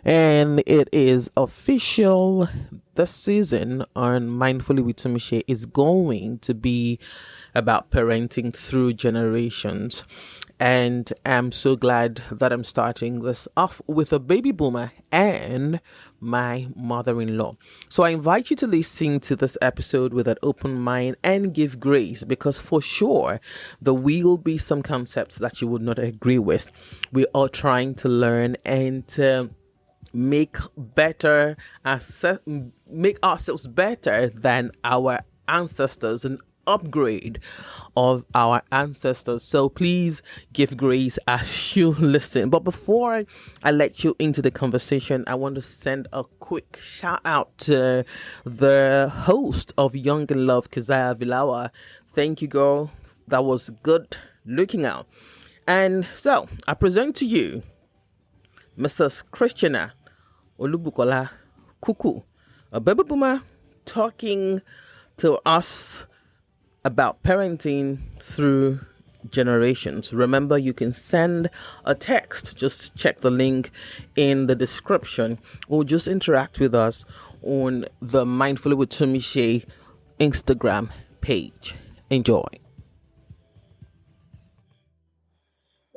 And it is official. This season on Mindfully with Tunmise is going to be about parenting through generations. And I'm so glad that I'm starting this off with a baby boomer and my mother in law. So I invite you to listen to this episode with an open mind and give grace because for sure there will be some concepts that you would not agree with. We are trying to learn and make better make ourselves better than our ancestors and upgrade of our ancestors. So please give grace as you listen. But before I let you into the conversation, I want to send a quick shout out to the host of Young in Love, Keziah Vilawa. Thank you, girl. That was good looking out. And so I present to you Mrs. Christiana Olubukola Kuku, a baby boomer talking to us about parenting through generations. Remember, you can send a text. Just check the link in the description or just interact with us on the Mindfully with Tunmise Instagram page. Enjoy.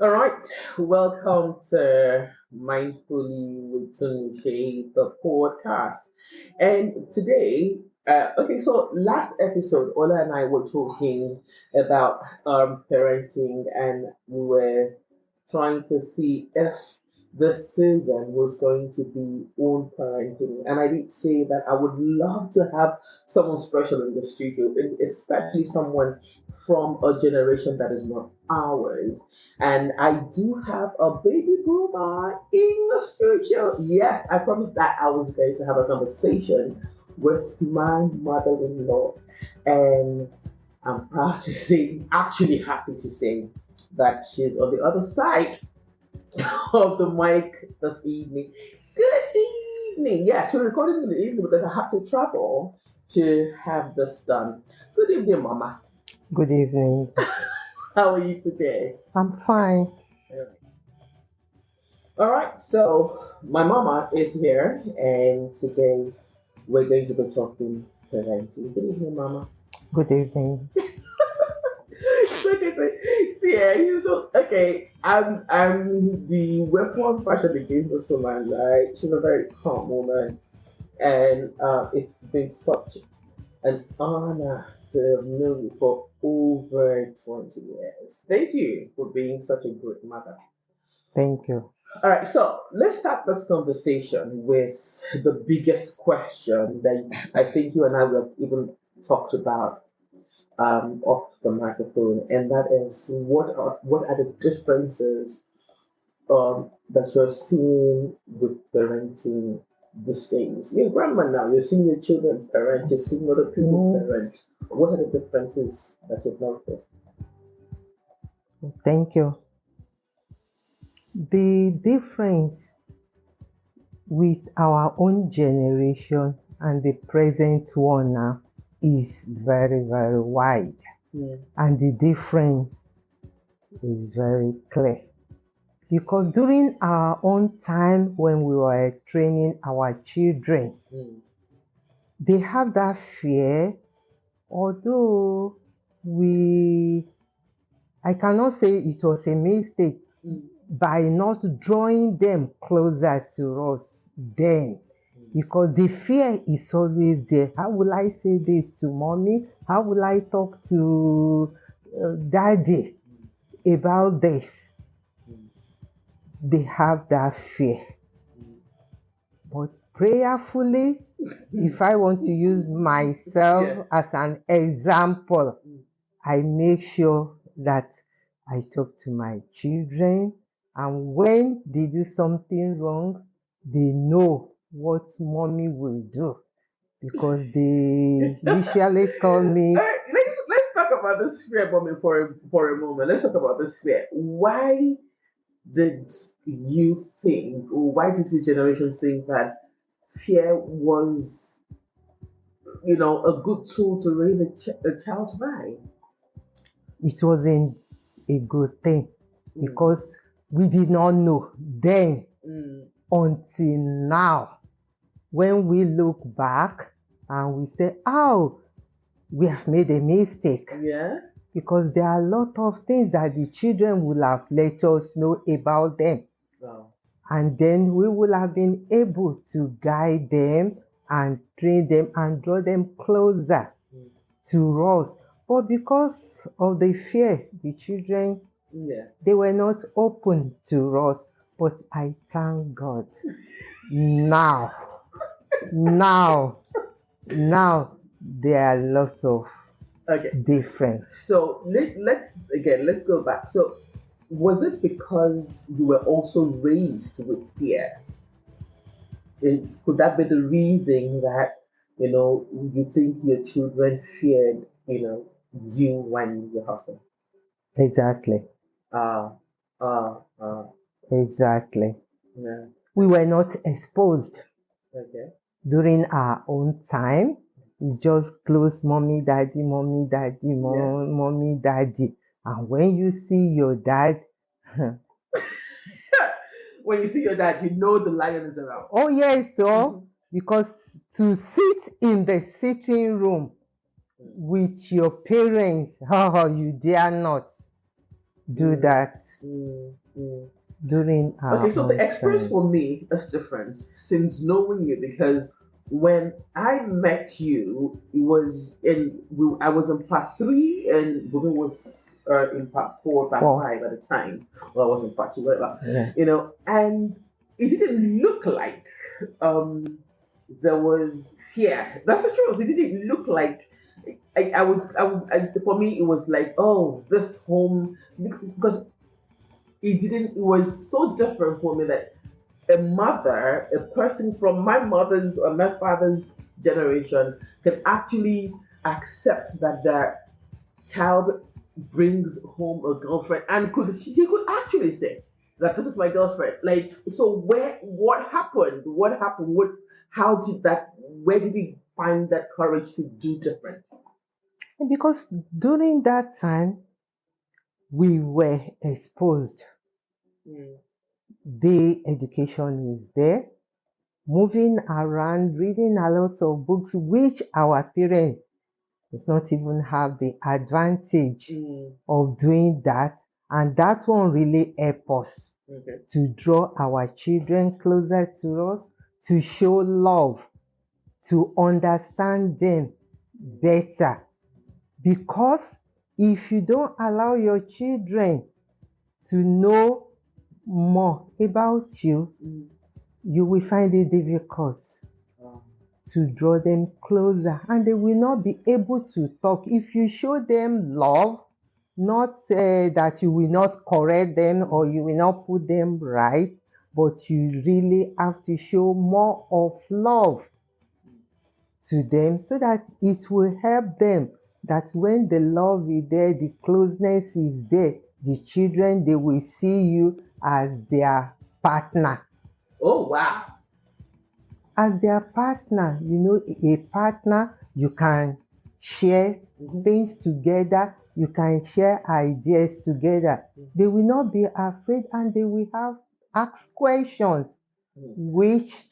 All right, welcome to Mindfully with Tunmise, the podcast. And today, so last episode, Ola and I were talking about parenting, and we were trying to see if this season was going to be on parenting. And I did say that I would love to have someone special in the studio, and especially someone from a generation that is not ours. And I do have a baby boomer in the studio. Yes, I promised that I was going to have a conversation with my mother-in-law. And I'm proud to say, actually happy to say, that she's on the other side of the mic this evening. Good evening. Yes, we're recording in the evening because I have to travel to have this done. Good evening, Mama. Good evening. How are you today? I'm fine. All right, so my mama is here, and today we're going to be talking parenting. Good evening, Mama. Good evening. Okay, so yeah, so okay. I'm the weapon fashion against the woman, right? She's a very calm woman, and it's been such an honor to have known you for over 20 years. Thank you for being such a great mother. Thank you. All right, so let's start this conversation with the biggest question that I think you and I have even talked about off the microphone, and that is what are the differences that you're seeing with parenting these days? You're a grandma now. You're seeing your children parent. You're seeing other people parent. What are the differences that you've noticed? Thank you. The difference with our own generation and the present one now is very, very wide. Yeah. And the difference is very clear. Because during our own time when we were training our children, they have that fear, although I cannot say it was a mistake by not drawing them closer to us then, because the fear is always there. How will I say this to mommy? How will I talk to daddy about this? They have that fear. But prayerfully, if I want to use myself as an example, I make sure that I talk to my children, and when they do something wrong, they know what mommy will do, because they usually call me. All right, let's talk about this fear, mommy, for a moment. Let's talk about this fear. Why did you think, or why did your generation think that fear was, a good tool to raise a child by? It wasn't a good thing because we did not know then until now, when we look back and we say, oh, we have made a mistake. Yeah. Because there are a lot of things that the children will have let us know about them. Wow. And then we will have been able to guide them and train them and draw them closer to us. But because of the fear, the children, they were not open to us. But I thank God. Now, there are lots of different. So let's go back. So was it because you were also raised with fear? Could that be the reason that you think your children feared you and your husband? Exactly. Exactly. Yeah. We were not exposed Okay. during our own time. It's just close mommy, daddy, mommy, daddy, mommy, daddy. And when you see your dad, when you see your dad, you know the lion is around. Oh yes, so because to sit in the sitting room with your parents, oh, you dare not do that during our Okay, so the own experience time. for me is different since knowing you, because when I met you, I was in part 3 and Bumi was in part 4, part 5 at the time. Well, I was in part 2, whatever. Yeah. And it didn't look like there was fear. That's the truth. It didn't look like for me, it was like, oh, this home, because it was so different for me that a person from my mother's or my father's generation can actually accept that their child brings home a girlfriend, and he could actually say that this is my girlfriend. Like, so what happened? How did that, where did he find that courage to do different? Because during that time, we were exposed. The education is there, moving around, reading a lot of books, which our parents does not even have the advantage of doing that. And that one really help us to draw our children closer to us, to show love, to understand them better. Because if you don't allow your children to know more about you, you will find it difficult to draw them closer, and they will not be able to talk. If you show them love, not that you will not correct them or you will not put them right, but you really have to show more of love to them so that it will help them, that when the love is there, the closeness is there, the children, they will see you as their partner. Oh, wow. As their partner, a partner, you can share things together, you can share ideas together. They will not be afraid, and they will ask questions which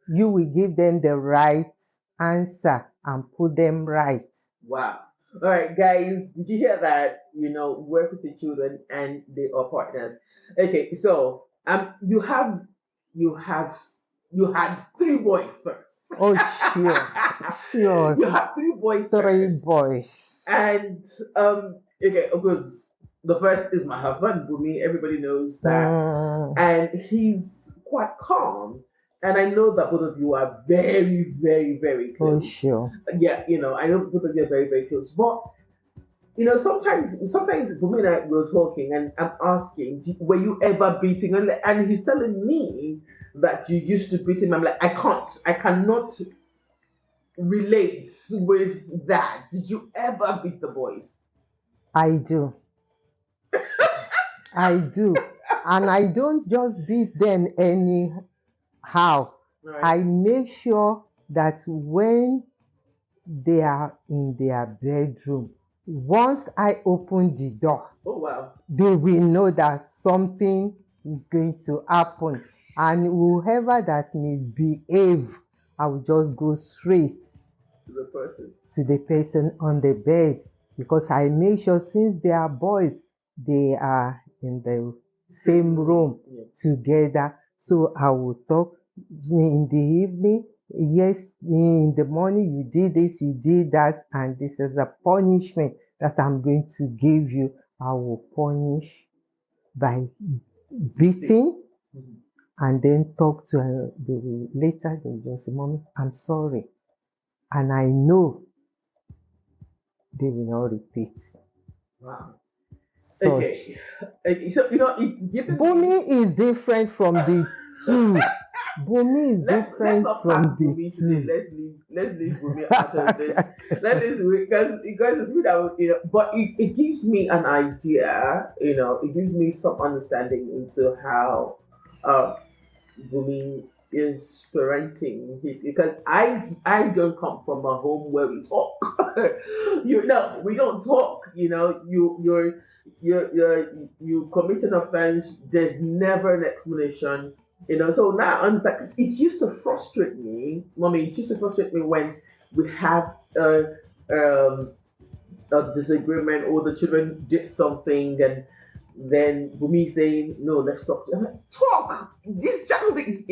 you will give them the right answer and put them right. Wow. All right, guys, did you hear that? Work with the children and they are partners. Okay, so you had 3 boys first. Oh, sure. You had 3 boys 3 first. boys. And okay, of course, the first is my husband, Bumi. Everybody knows that. And he's quite calm. And I know that both of you are very, very, very close. Oh, sure. Yeah, I know both of you are very, very close. But sometimes Bumi and I were talking, and I'm asking, were you ever beating? And he's telling me that you used to beat him. I'm like, I cannot relate with that. Did you ever beat the boys? I do. I do. And I don't just beat them anyhow. Right. I make sure that when they are in their bedroom, once I open the door, Oh, wow. they will know that something is going to happen. And whoever that misbehave, I will just go straight to the person on the bed, because I make sure since they are boys, they are in the same room together. So I will talk in the evening. Yes, in the morning you did this, you did that, and this is a punishment that I'm going to give you. I will punish by beating, and then talk to her. Later they will just say, Mommy, I'm sorry. And I know they will not repeat. Wow. Such. Okay. So given Bumi is different from the two. Bumi is let's different not from pass the Bumi today. two. Let's leave Bumi out of this. Because it's me that but it gives me an idea. It gives me some understanding into how Bumi is parenting his, because I don't come from a home where we talk. We don't talk. You commit an offense. There's never an explanation. So now I understand. It used to frustrate me, mommy. It used to frustrate me when we have a disagreement, or the children did something, and then Bumi saying, "No, let's talk." I'm like, "Talk, this young thing."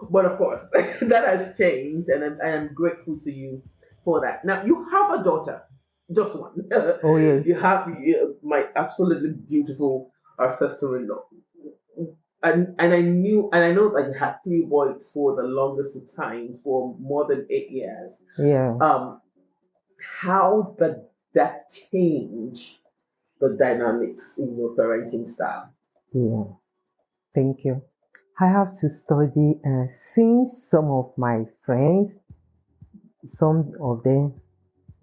But of course, that has changed, and I am grateful to you for that. Now you have a daughter, just one. Oh yes. You have my absolutely beautiful sister-in-law, and I know that you had three boys for the longest of time, for more than 8 years. Yeah. How did that change the dynamics in your parenting style? Yeah. Thank you. I have to study, since some of my friends, some of them,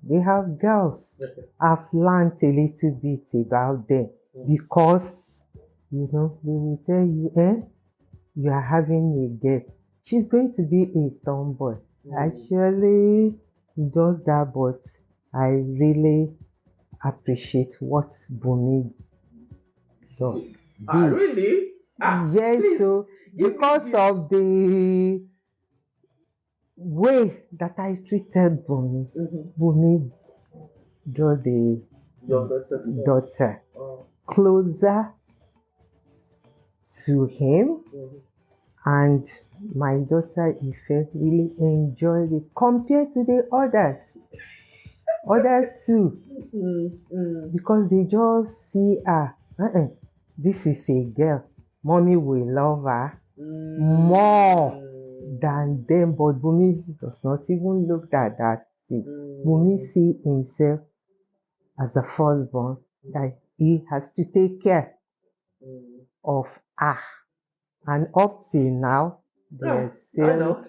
they have girls. Okay. I've learned a little bit about them, because they will tell you, you are having a girl. She's going to be a tomboy. Actually, he does that, but I really appreciate what Bumi does. Really? Yes, Please so give me because this. of the way that I treated Bumi, Bumi draw the Younger sister. daughter Oh. closer to him, and my daughter Ife really enjoyed it compared to the other two, because they just see her. This is a girl, mommy will love her more than them. But Bumi does not even look at that thing. Bumi see himself as a firstborn, that he has to take care of her. And up till now, they're still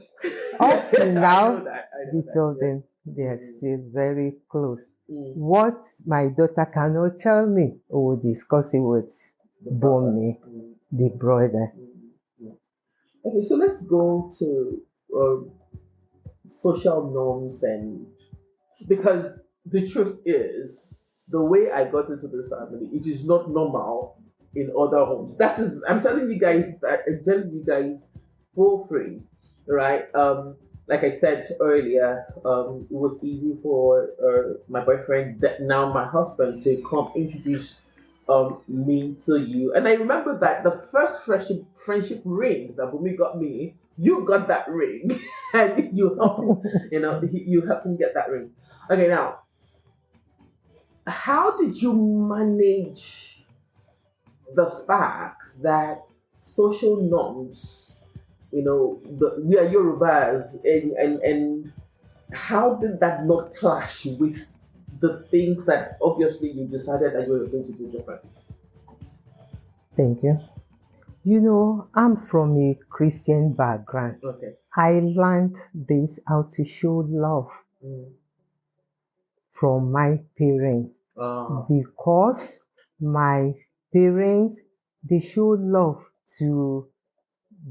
up till now, the two of them, they are still very close. What my daughter cannot tell me, we will discuss it with Bumi, the brother. Okay, so let's go to social norms, and because the truth is, the way I got into this family, it is not normal in other homes. That is, I'm telling you guys that. I'm telling you guys for free, right? Like I said earlier, it was easy for my boyfriend, that now my husband, to come introduce me to you. And I remember that the first friendship ring that Bumi got me, you got that ring, and you helped him. You helped him get that ring. Okay, now, how did you manage the fact that social norms, we are Yorubas, and how did that not clash with the things that obviously you decided that you were going to do different? Thank you. I'm from a Christian background. Okay. I learned this, how to show love from my parents, because my parents, they show love to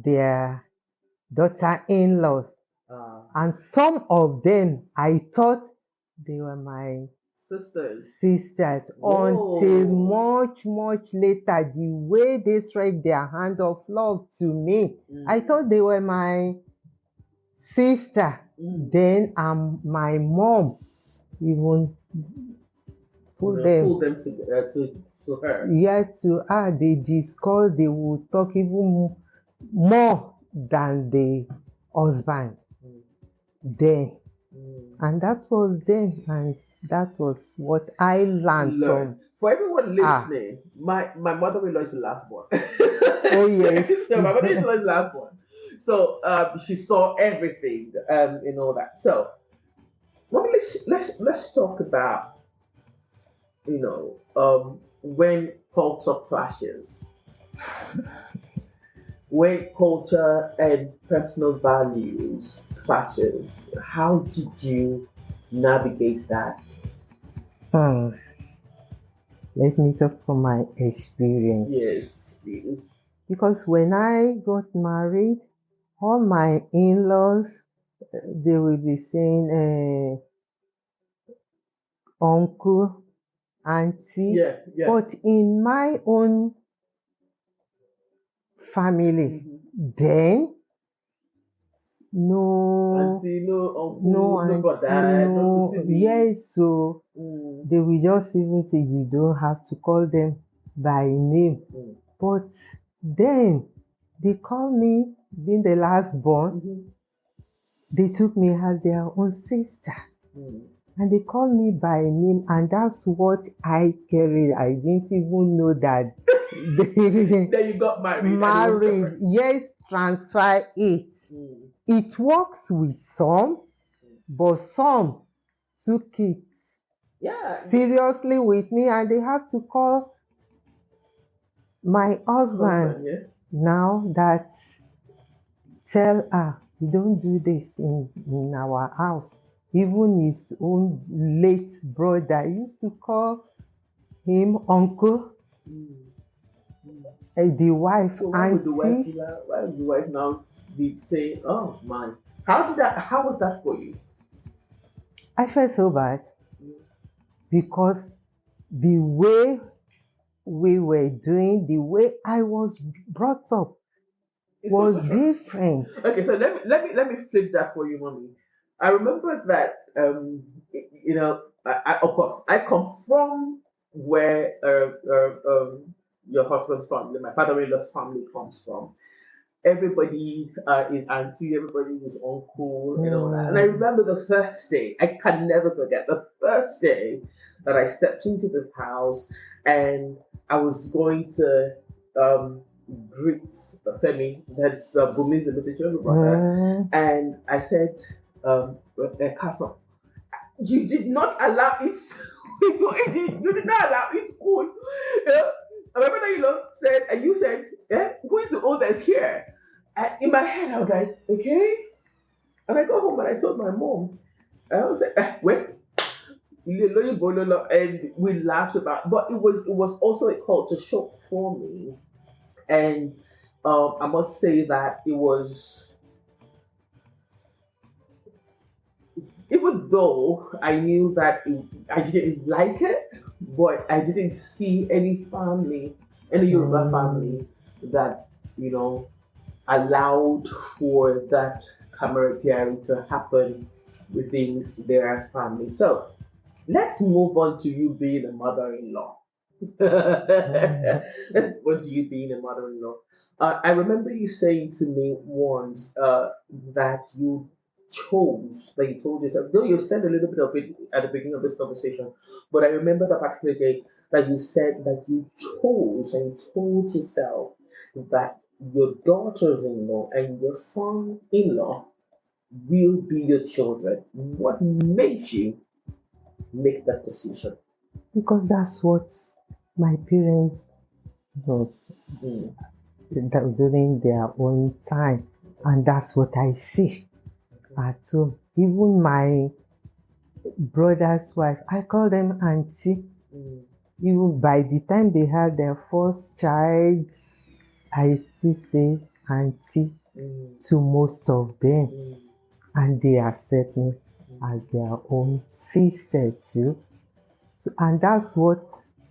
their daughter-in-laws, and some of them I thought they were my sisters until much later, the way they stretched their hand of love to me. I thought they were my sister. Then my mom even pull them to her. Yeah, to her. They discuss, they will talk even more than the husband then. And that was then, and that was what I learned from. For everyone listening, my mother-in-law is the last born. Oh yes. So my mother-in-law is the last born. So she saw everything and all that. So let's talk about when culture clashes, when culture and personal values clashes. How did you navigate that? Let me talk from my experience. Yes, please. Because when I got married, all my in-laws, they will be saying uncle, auntie. Yeah. But in my own family, then no Auntie, no uncle, no no auntie, brother, no no. sister. Yes, so they will just even say you don't have to call them by name. But then they call me being the last born. They took me as their own sister. And they call me by name, and that's what I carried. I didn't even know that Then you got married. Yes, transfer it. It works with some, but some took it seriously with me, and they have to call my husband now that tell her we don't do this in our house. Even his own late brother used to call him uncle. The wife, so auntie. Why would the wife now be saying, "Oh my"? How was that for you? I felt so bad because the way we were doing, the way I was brought up was different. Okay, so let me flip that for you, mommy. I remember that of course I come from where your husband's family, my father-in-law's family comes from. Everybody is auntie, everybody is uncle, and all that. And I remember the first day, I can never forget the first day that I stepped into this house and I was going to greet Femi, that's Bumi's literature brother, and I said, Castle, you did not allow it. You did not allow it cool. My brother-in-law said, and you said, who is the oldest here? And in my head, I was like, okay. And I got home and I told my mom. And I was like, wait. And we laughed about, but it was also a culture shock for me. And I must say that it was, even though I knew that I didn't like it, but I didn't see any Yoruba family that, allowed for that camaraderie to happen within their family. So let's move on to you being a mother-in-law. Let's move on to you being a mother-in-law. I remember you saying to me once that you told yourself, though you said a little bit of it at the beginning of this conversation, but I remember that particular day that you said that you chose and told yourself that your daughters-in-law and your son-in-law will be your children. What made you make that decision? Because that's what my parents was during their own time, and that's what I see at home. Even my brother's wife, I call them auntie. Even by the time they had their first child, I still say auntie to most of them, and they accept me as their own sister too. And that's what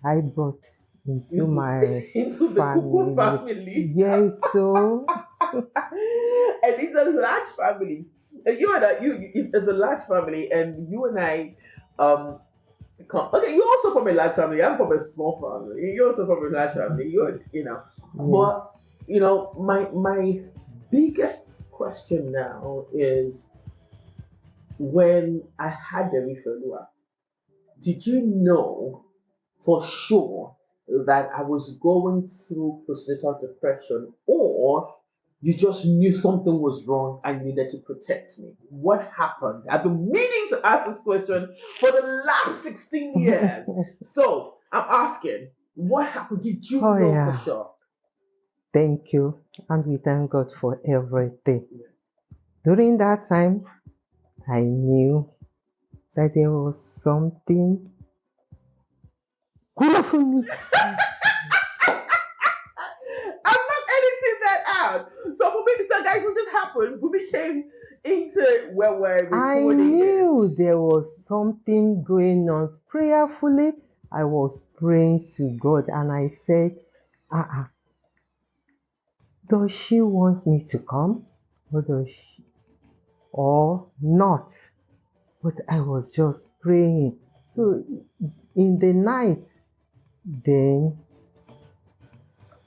I brought into my into the Kuku family. family. Yes, so And it's a large family. And it's a large family, and you and I, um, okay, you're also from a large family. I'm from a small family. You're also from a large family. yes. But my biggest question now is when I had the referral, did you know for sure that I was going through postnatal depression, or you just knew something was wrong and you needed to protect me? What happened? I've been meaning to ask this question for the last 16 years. So I'm asking, what happened? Did you Oh know for yeah. sure? Thank you. And we thank God for everything. During that time, I knew that there was something good for me. I'm not editing that out. So guys, what just happened? We became into where we're I recording knew this. there was something going on. Prayerfully, I was praying to God and I said, does she want me to come? Or does she, or not? But I was just praying. So in the night, then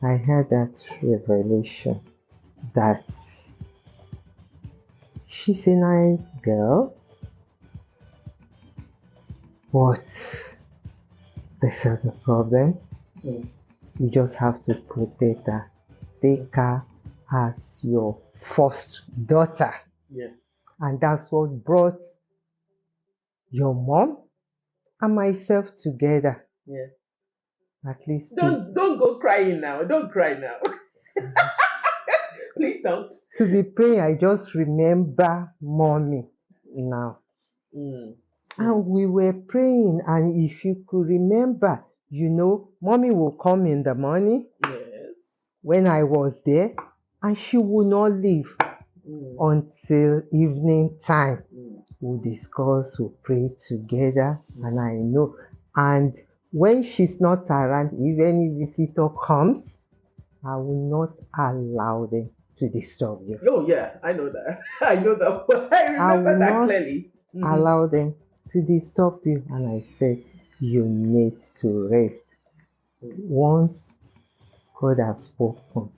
I had that revelation that she's a nice girl, but this is a problem. Mm. You just have to protect her. Take her as your first daughter. Yeah. And that's what brought your mom and myself together. Yeah. At least Don't go crying now. Don't cry now. Please don't. to be praying, I just remember mommy now. Mm. And we were praying, and if you could remember, mommy will come in the morning Yes. when I was there, and she would not leave until evening time. We'll discuss, we'll pray together, and I know. And when she's not around, if any visitor comes, I will not allow them to disturb you. Oh yeah, I know that. I know that. I I remember will that not clearly. allow them to disturb you. And I said, you need to rest. Once God has spoken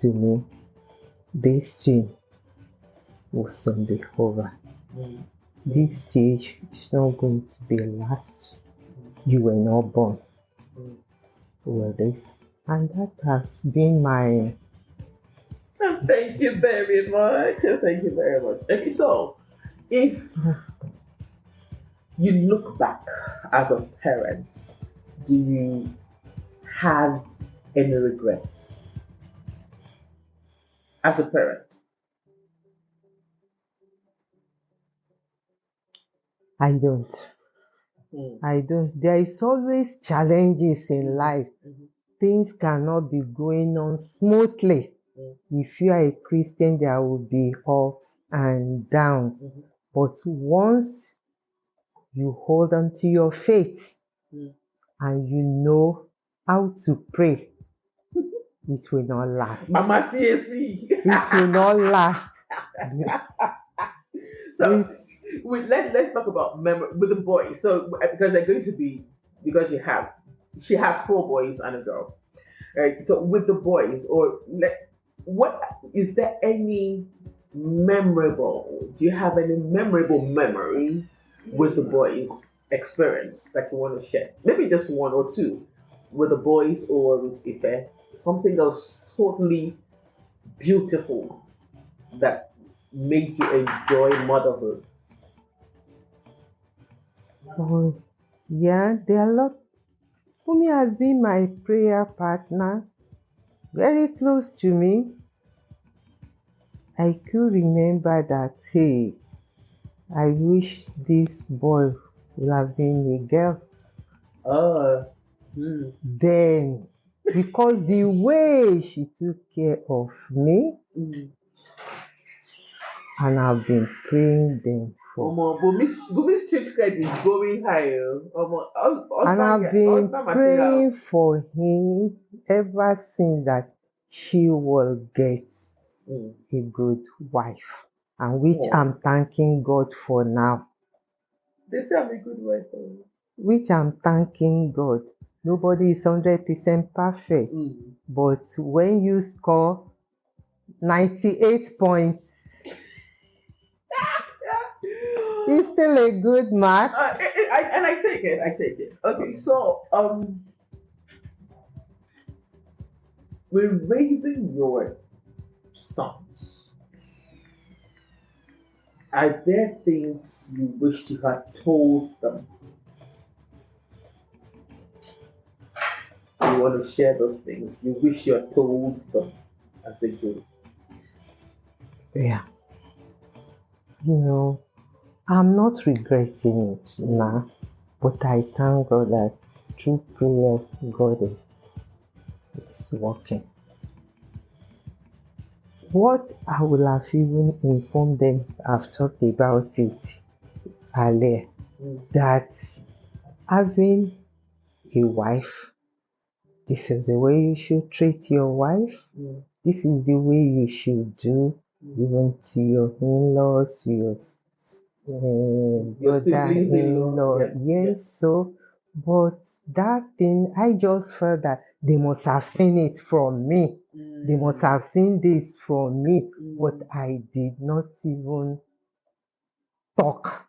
to me, this thing will soon be over. This stage is not going to be last. You were not born for this. And that has been my... Thank you very much. Thank you very much. Okay, so if you look back as a parent, do you have any regrets as a parent? I don't. I don't. There is always challenges in life. Things cannot be going on smoothly. If you are a Christian, there will be ups and downs. But once you hold on to your faith and you know how to pray, it will not last. Mama CAC. It will not last. So let's talk about memory with the boys. So because they're going to be because she has 4 boys and a girl. Right. So with the boys, what is there any memorable? Do you have any memorable memory with the boys experience that you want to share? Maybe just one or two with the boys or with Ife. Something that's totally beautiful that made you enjoy motherhood. Oh, yeah, there are a lot. Umi has been my prayer partner, very close to me. I could remember that, hey, I wish this boy would have been a girl. Then, because the way she took care of me, and I've been praying them for. Bumi street cred is going higher. And I've been praying for him ever since that she will get a good wife, and which I'm thanking God for now. They say I'm a good wife. Which I'm thanking God. Nobody is 100% perfect, but when you score 98 points, it's still a good mark. And I take it. I take it. Okay, so we're raising your sons. Are there things you wish you had told them? You want to share those things you wish you had told them as a group? Yeah. I'm not regretting it now, but I thank God that through prayer, God is working. What I will have even informed them, I've talked about it earlier, that having a wife, this is the way you should treat your wife. This is the way you should do, even to your in-laws, to your brother-in-law. Yes, so, but that thing, I just felt that they must have seen it from me. They must have seen this from me, but I did not even talk.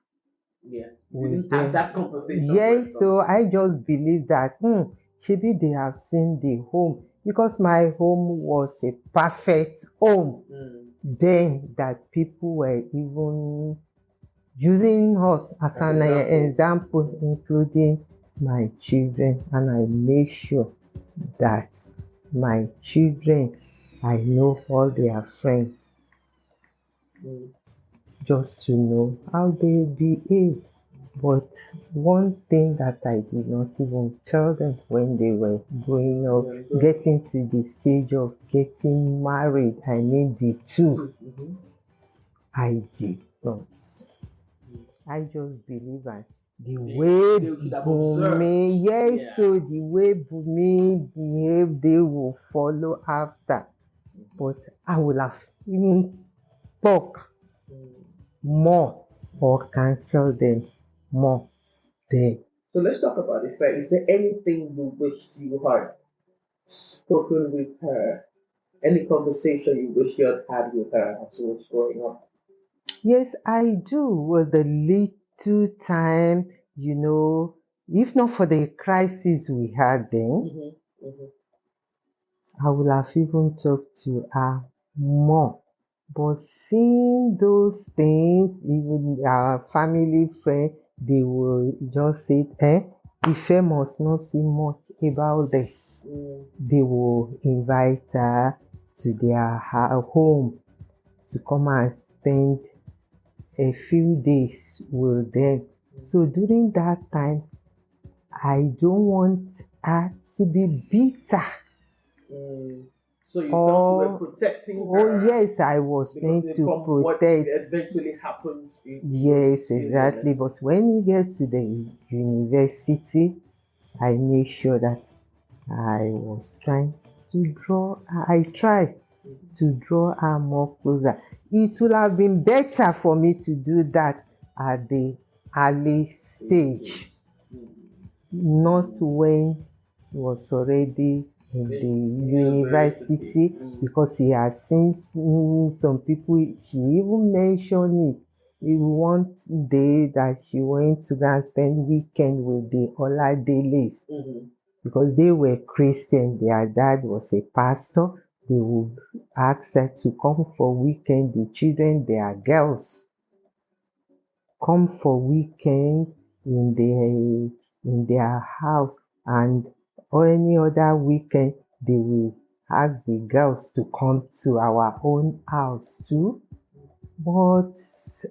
Yeah, you didn't have that conversation. Yes, so I just believe that maybe they have seen the home, because my home was a perfect home. Then that people were even using us as an example, including my children, and I make sure that my children, I know all their friends, just to know how they behave. But one thing that I did not even tell them when they were growing up, getting to the stage of getting married, I mean the two, I did not. I just believe that the way Bumi, so the way Bumi behave, they will follow after. But I will have even talk more or cancel them more there. So let's talk about it first. Is there anything you wished you had spoken with her? Any conversation you wish you had had with her as she was growing up? Yes, I do. With the little time, if not for the crisis we had then, I would have even talked to her more. But seeing those things, even our family friend, they will just say, Ife must not see much about this. They will invite her to their home to come and spend a few days with them. So during that time, I don't want her to be bitter. So you felt you were protecting her? Oh yes, I was trying to protect. What eventually happened. Yes, exactly. But when you get to the university, I made sure that I was trying to tried to draw her more closer. It would have been better for me to do that at the early stage, not when he was already in the university, because he had seen some people. She even mentioned it. One day that she went to go and spend weekend with the Oladeles, because they were Christian. Their dad was a pastor. They would ask her to come for weekend. The children, they are girls, come for weekend in their house, and or any other weekend they will ask the girls to come to our own house too. But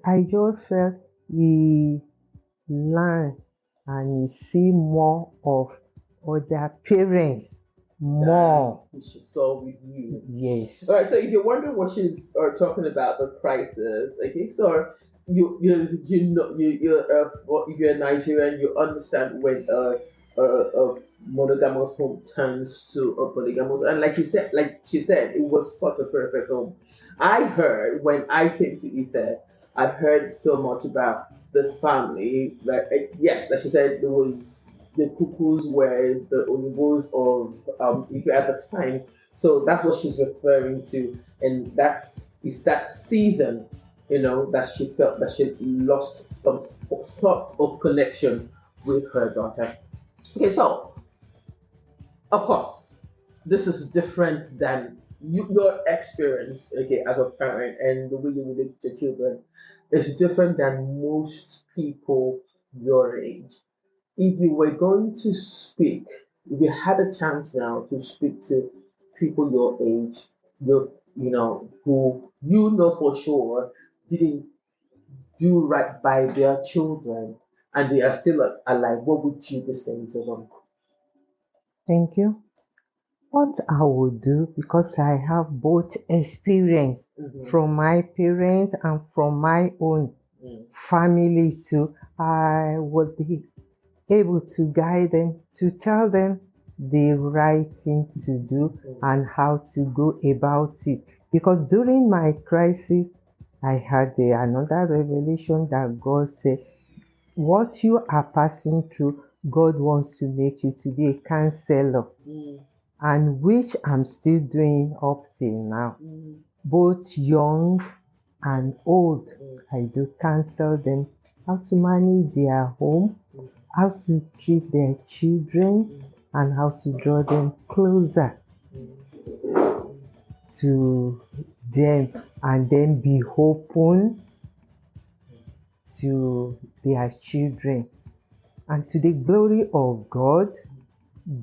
I just felt he learned and he see more of other parents more. She saw with you. Yes. All right. So if you're wondering what she's talking about, the crisis. Okay. So if you're Nigerian, you understand when a monogamous home turns to a polygamous, and like she said, it was such a perfect home. I heard when I came to Ether, I heard so much about this family. Yes, like she said, there was the Kukus were the Olubos of Ether at the time. So that's what she's referring to, and is that season, that she felt that she lost some sort of connection with her daughter. Okay, so of course, this is different than your experience, okay, as a parent and the way you relate to your children. It's different than most people your age. If you were going to speak, if you had a chance now to speak to people your age, who for sure didn't do right by their children and they are still alive, what would you be saying to them? Thank you. What I would do, because I have both experience Mm-hmm. from my parents and from my own Mm. family too, I would be able to guide them, to tell them the right thing to do and how to go about it. Because during my crisis, I had another revelation that God said, what you are passing through, God wants to make you to be a counselor, Mm. and which I'm still doing up till now. Mm. Both young and old, I do counsel them how to manage their home, how to treat their children, and how to draw them closer to them, and then be open to their children. And to the glory of God,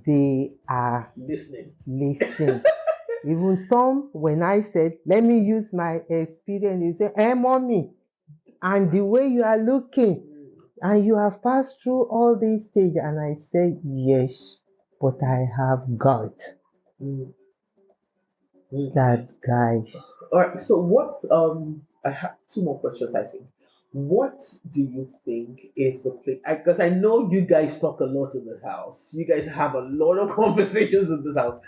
they are Listening. listening. Even some, when I said, let me use my experience, they say, hey, mommy, and the way you are looking, and you have passed through all these stages. And I said, yes, but I have God, Mm. Mm. that guide. All right. So what? I have two more questions. I think. What do you think is the place? Because I know you guys talk a lot in this house. You guys have a lot of conversations in this house.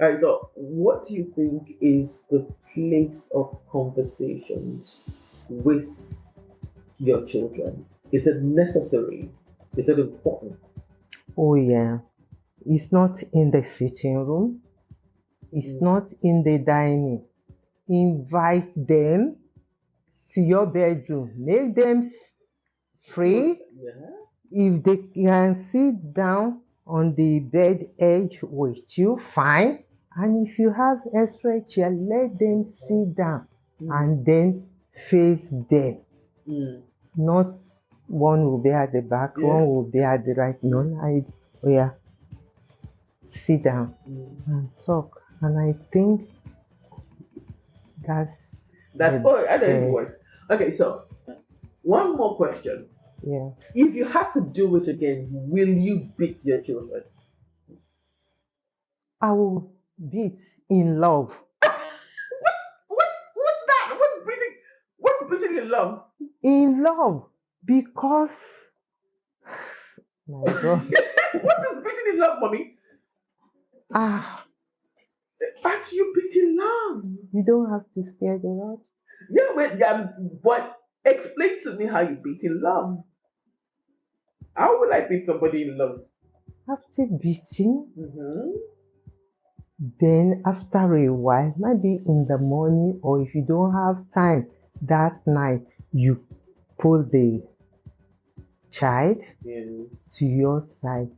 All right. So, what do you think is the place of conversations with your children? Is it necessary? Is it important? Oh, yeah. It's not in the sitting room, it's not in the dining. Invite them to your bedroom, make them free. Yeah. If they can sit down on the bed edge with you, fine. And if you have extra chair, let them sit down and then face them. Mm. Not one will be at the back, Yeah. one will be at the right. No, yeah, sit down and talk. And I think that's That's the I know it best. works. Okay, so one more question. Yeah. If you had to do it again, will you beat your children? I will beat in love. What's that? What's beating in love? In love. Because, my God, What is beating in love, mommy? ah, Aren't you beating love? you don't have to scare the Lord. Yeah, but explain to me how you beat in love. How will I beat somebody in love? After beating, Mm-hmm. then after a while, maybe in the morning, or if you don't have time that night, you pull the child Yeah. to your side.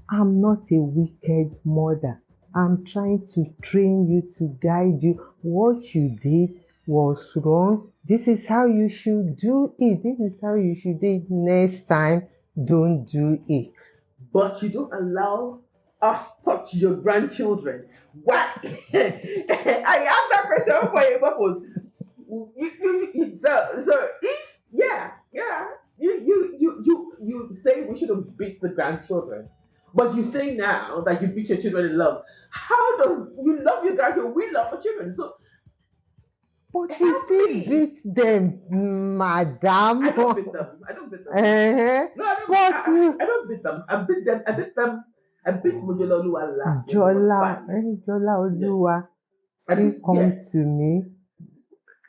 I'm not a wicked mother. I'm trying to train you, to guide you. What you did was wrong. This is how you should do it. This is how you should do it. Next time, don't do it. But you don't allow us touch your grandchildren. Why? I asked that question for a purpose. So if you say we shouldn't beat the grandchildren, but you say now that you beat your children in love. How does you love your grandchildren? We love our children. So But you still beat them, madam. I don't beat them. I don't beat them. Uh-huh. No, I don't. But you, I don't beat them. I beat them. I beat them. I beat Mojola Oluwa last when he was Jola, 5. Jola Yes. Oluwa, I still beat. Yeah. come to me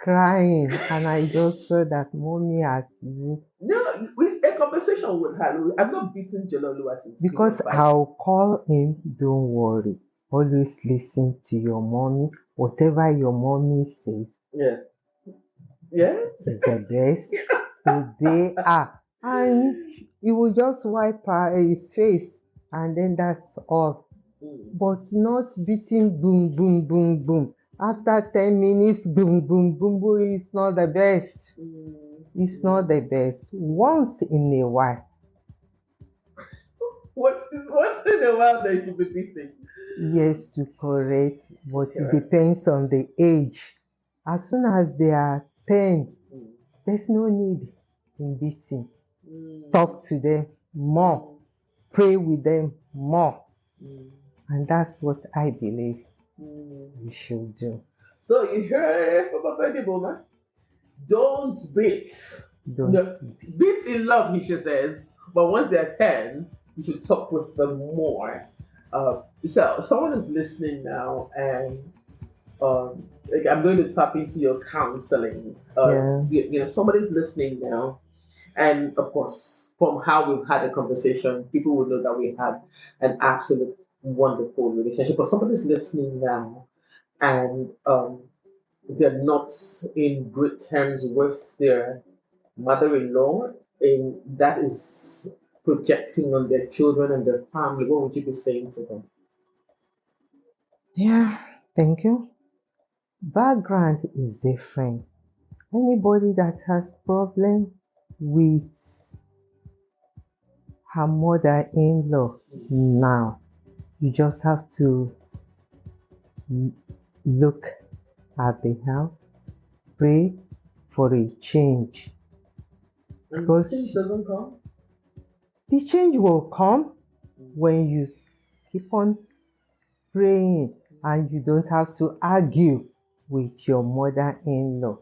crying, and I just felt that mommy has you. No, with a conversation with her. I'm not beating Jola Oluwa since he was Because 5. I'll call him, don't worry. Always listen to your mommy. Whatever your mommy says Yeah. Yeah. is the best. So they are. And he will just wipe his face, and then that's all. But not beating boom, boom, boom, boom. After 10 minutes, boom, boom, boom, boom, it's not the best. It's not the best. Once in a while. What's in a while that you should be beating? Yes, to correct, but Okay, it right. depends on the age. As soon as they are 10, there's no need in beating. Talk to them more, pray with them more, and that's what I believe we should do. So you heard it from a baby woman. Don't beat. Don't No, beat in love, she says. But once they're 10, you should talk with them more. So someone is listening now, and like I'm going to tap into your counseling. Yeah. Somebody's listening now, and of course, from how we've had a conversation, people will know that we had an absolute wonderful relationship. But somebody's listening now, and they're not in good terms with their mother-in-law, and that is projecting on their children and their family. What would you be saying to them? Yeah, thank you. Background is different. Anybody that has problem with her mother-in-law now, you just have to look at the house, pray for a change. And Because change doesn't come. the change will come when you keep on praying and you don't have to argue with your mother-in-law.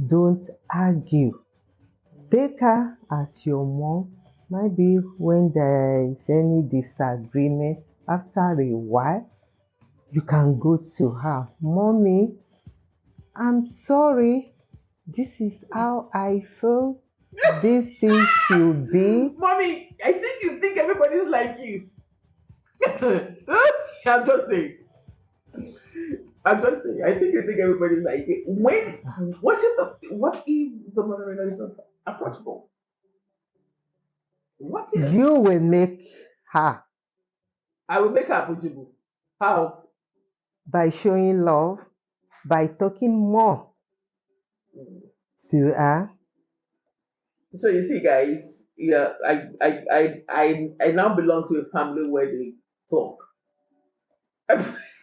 Don't argue. Take her as your mom. Maybe when there is any disagreement, after a while, you can go to her. Mommy, I'm sorry. This is how I feel. This thing should be. Mommy, I think you think everybody's like you. I'm just saying. I'm just saying. I think you think everybody's like you. What if the mother-in-law is not approachable? What if You will make her I will make her approachable? How? by showing love, by talking more to her. So you see, guys, yeah, I now belong to a family where they talk.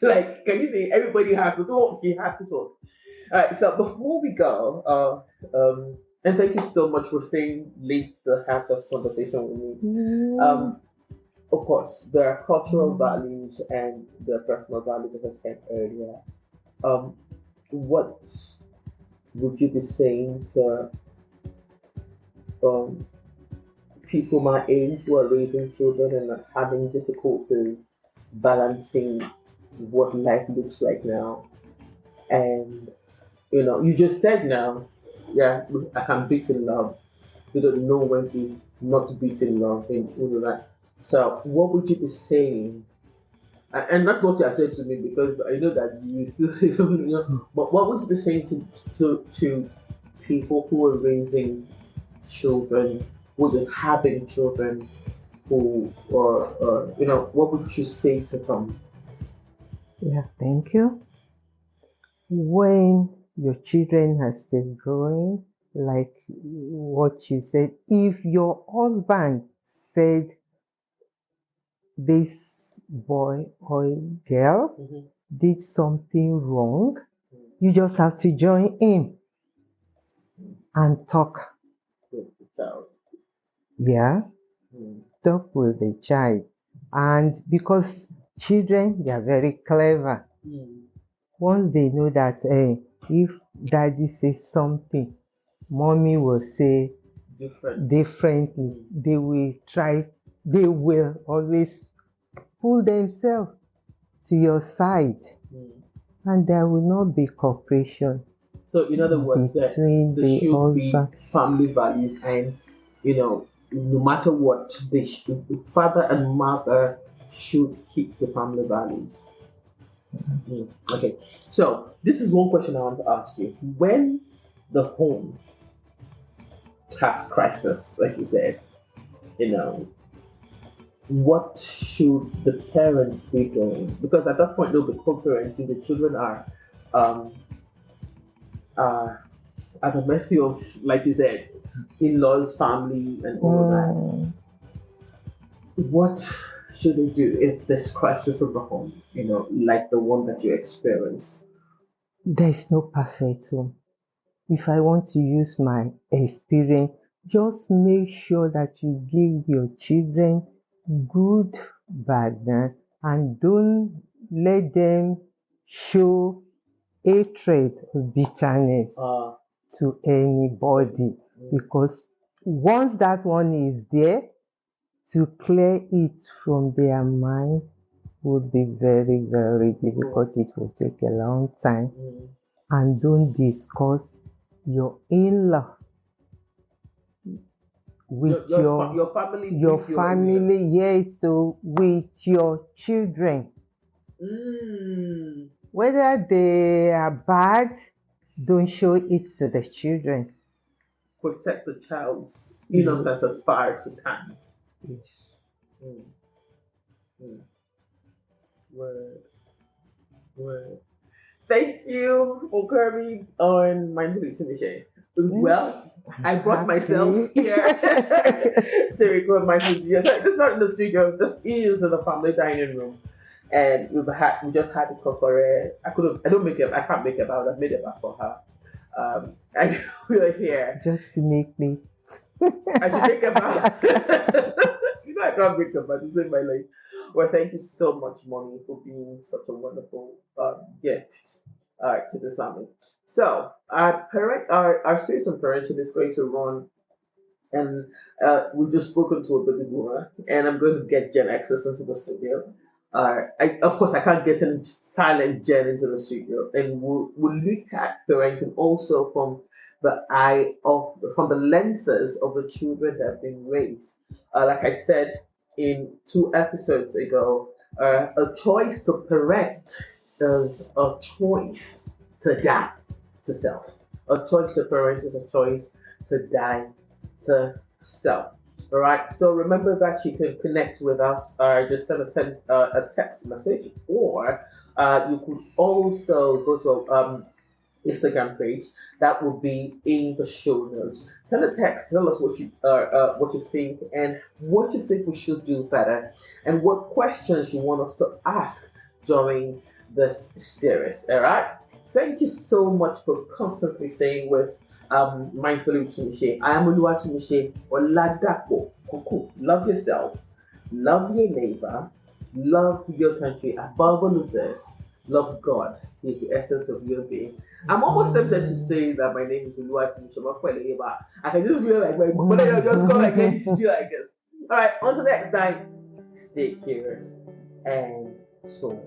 Like, can you see? Everybody has to talk. You have to talk. All right. So before we go, and thank you so much for staying late to have this conversation with me. Of course, there are cultural values and there are personal values, as I said earlier. Um, what would you be saying to um people my age who are raising children and are having difficulty balancing what life looks like now? And you just said now, yeah, I can beat in love. You don't know when to not beat in love and all of that. So, what would you be saying? And not what you have said to me because I know that you still say something, but what would you be saying to people who are raising children, who are just having children, who or what would you say to them? Yeah, thank you. When your children are still growing, like what you said, if your husband said this boy or girl Mm-hmm. did something wrong, you just have to join in and talk. Good child. Yeah, Mm. talk with the child. And because children, they are very clever. Mm. Once they know that if daddy says something, mommy will say differently. They will always pull themselves to your side, and there will not be cooperation So, in other words, between there the should be husband. family values, and no matter what, the father and mother should keep to family values. Okay, so this is one question I want to ask you. When the home has crisis, like you said, you know, what should the parents be doing? Because at that point, they'll be co-parenting. The children um, are at the mercy of, like you said, in-laws, family, and all of that. Mm, What should they do if there's crisis of the home? Like the one that you experienced. there is no perfect home. If I want to use my experience, just make sure that you give your children good background and don't let them show hatred or bitterness to anybody, because once that one is there, to clear it from their mind would be very, very difficult. It will take a long time. And don't discuss your in-law with your family, your with your in-law. family, yes, so with your children. Whether they are bad, don't show it to the children. Protect the child's innocence as far as you can. Yes. Mm. Mm. Word. Word. Thank you for coming on Mindfully Tunmise. Well, I brought myself here to record Mindfully Tunmise. This is not in the studio. This is in the family dining room, and we just had to cook for it. I don't make it. I can't make it. I would have made it back for her. And we are here. Just to make me. I should make it back. I can't make it back. This is my life. Well, thank you so much, Mommy, for being such a wonderful gift to this family. So, our series on parenting is going to run, and we've just spoken to a baby boomer, and I'm going to get Gen X's into the studio. Of course, I can't get any silent Gen into the studio, and we'll look at parenting also from the lenses of the children that have been raised. Like I said in 2 episodes ago, a choice to parent is a choice to die to self. A choice to parent is a choice to die to self. All right. So remember that you can connect with us. Just send a text message, or you could also go to Instagram page that will be in the show notes. Send a text. Tell us what you think and what you think we should do better, and what questions you want us to ask during this series. All right. Thank you so much for constantly staying with Mindfully Tunmise. I am Oluwa Tunmise Oladapo Kuku. Love yourself, love your neighbor, love your country. Above all of this, love God. He is the essence of your being. I'm almost tempted to say that my name is Oluwa Tunmise, but I can just feel like but I just go like this, like this. All right, until next time, stay curious and so